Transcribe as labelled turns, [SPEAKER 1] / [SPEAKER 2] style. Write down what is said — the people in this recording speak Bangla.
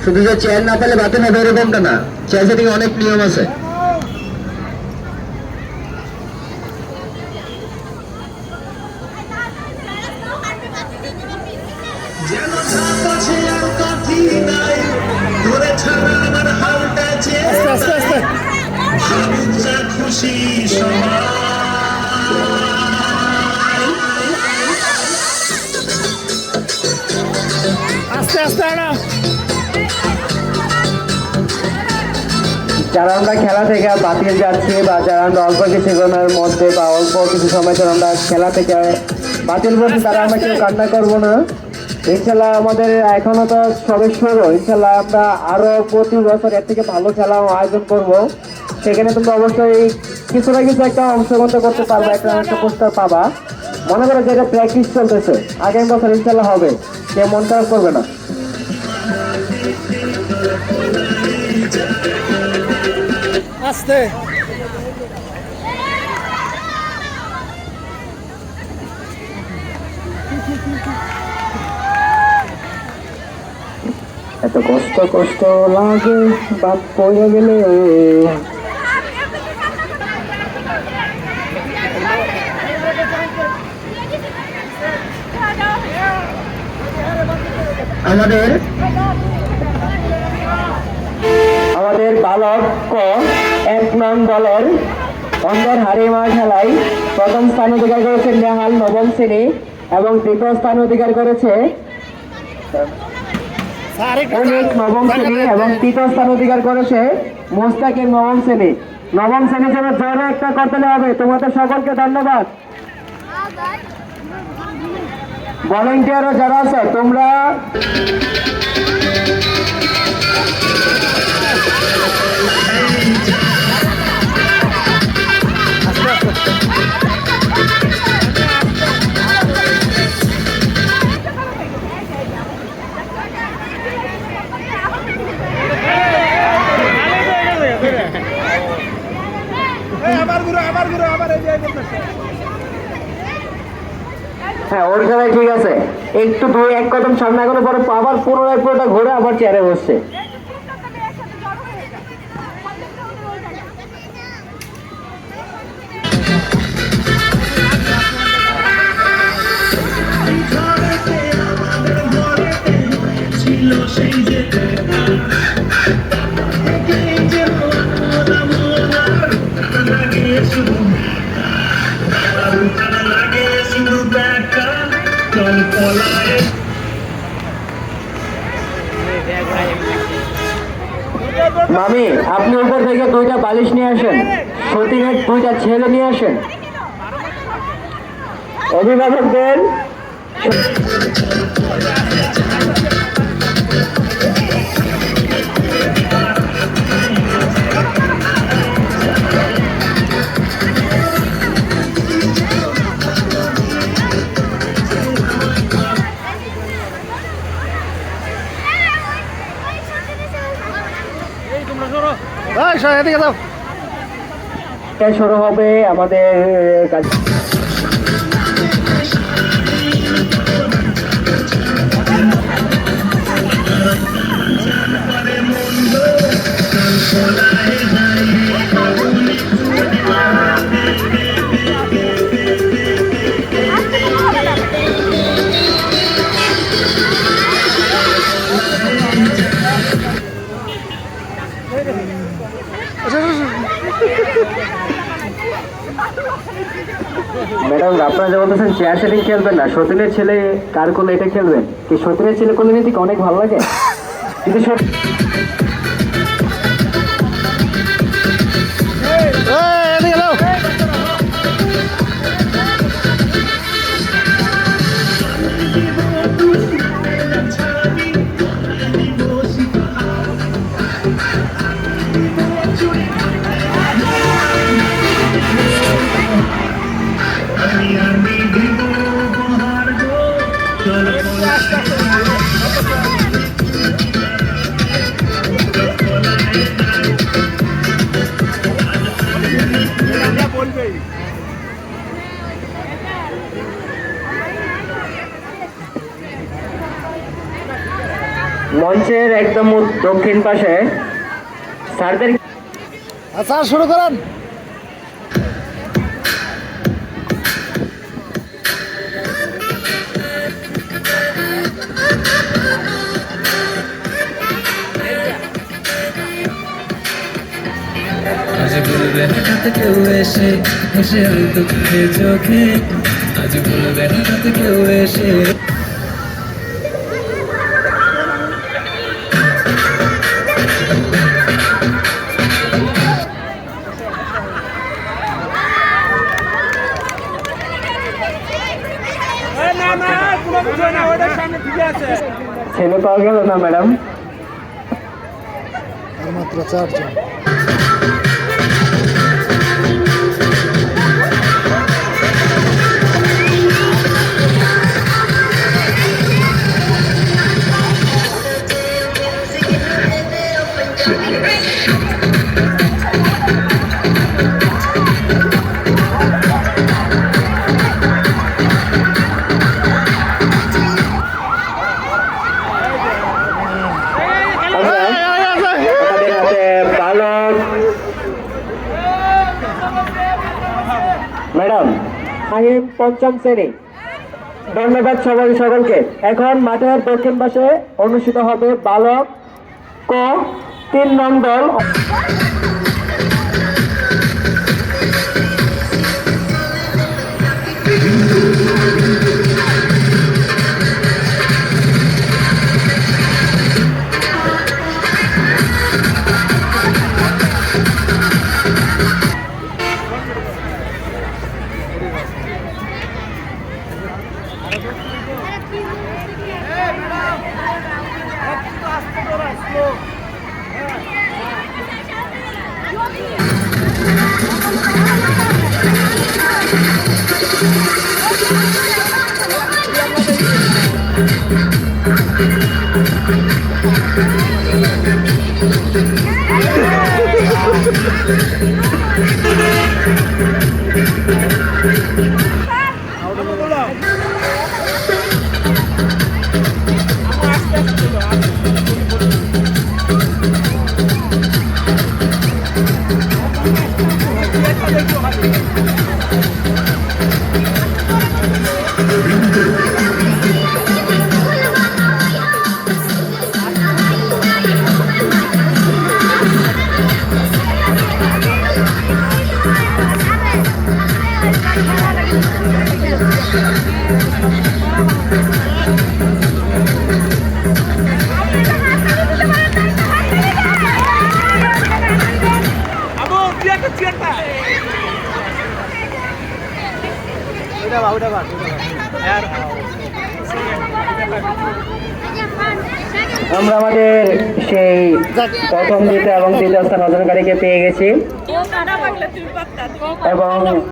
[SPEAKER 1] শুধু যে চেয়ার না পেলে বাতিল হবে এরকমটা না, চেয়ার সেটিং অনেক নিয়ম আছে।
[SPEAKER 2] খুশি আস্তে আস্তে
[SPEAKER 3] যারা আমরা খেলা থেকে বাতিল যাচ্ছি বা যারা আমরা অল্প কিছুক্ষণের মধ্যে বা অল্প কিছু সময় ধরে আমরা খেলা থেকে বাতিল করছি, তারা আমরা কেউ কান্না করবো না। ইনশাল্লাহ আমাদের এখনো তো সবে শুরু, ইনশাল্লাহ আমরা আরো প্রতি বছর এর থেকে ভালো খেলা আয়োজন করব। সেখানে তোমরা অবশ্যই কিছু না কিছু একটা অংশগ্রহণ করতে পারবে, একটা পুরস্কার পাবা। মনে করো যে এটা প্র্যাকটিস চলতেছে, আগামী বছর ইনশাল্লাহ হবে, কেউ মন খারাপ করবে না।
[SPEAKER 2] আস্তে
[SPEAKER 3] এত কষ্ট কষ্ট লাগে বাদ পড়ে গেলে।
[SPEAKER 1] আমাদের
[SPEAKER 3] বালক 1 দলের অন্ধের হাড়িমা খেলায় প্রথম স্থান অধিকার করেছে নেহাল নবম শ্রেণী এবং দ্বিতীয় স্থান অধিকার করেছে অনেক নবম শ্রেণী এবং তৃতীয় স্থান অধিকার করেছে মোস্তাকিম নবম শ্রেণী। নবম শ্রেণীর জন্য জোরে একটা করতে হবে। তোমাদের সকলকে ধন্যবাদ। ভলেন্টিয়ারও যারা আছে তোমরা হ্যাঁ ওর জায়গায় ঠিক আছে, একটু 2-1 কদম সামনে এগোনোর পরে আবার পুনরায় পুরোটা ঘুরে আবার চেয়ারে বসছে। মামি আপনি উপর থেকে 2টা বালিশ নিয়ে আসেন, সতীনের 2টা ছেলে নিয়ে আসেন। অভিভাবকদের শুরু হবে আমাদের কাজ। ম্যাডাম আপনারা যে বলতেছেন চেয়ার সেটিং খেলবেন না, সতীনের ছেলে কার কোলে এটা খেলবেন কি? সতীনের ছেলে কোলে নিতে অনেক ভালো লাগে কিন্তু মঞ্চের একদম দক্ষিণ পাশে স্যারদের
[SPEAKER 2] আচ্ছা শুরু করেন।
[SPEAKER 4] আজ বলবে হঠাৎ কেউ এসে হেসে হয়তো চোখে চোখে, আজ বলবে হঠাৎ কেউ এসে
[SPEAKER 3] ছেলে পাওয়া গেল না ম্যাডাম।
[SPEAKER 2] আর মাত্র 4 জন।
[SPEAKER 3] আমাদের হাতে বালক ম্যাডাম আহিম পঞ্চম শ্রেণী। ধন্যবাদ সকলকে। এখন মাঠের দক্ষিণ পাশে অনুষ্ঠিত হবে বালক ক 3 নং দল। আমরা আমাদের সেই প্রথম দ্বিতীয় এবং তৃতীয় স্থান অর্জনকারীকে পেয়ে গেছি এবং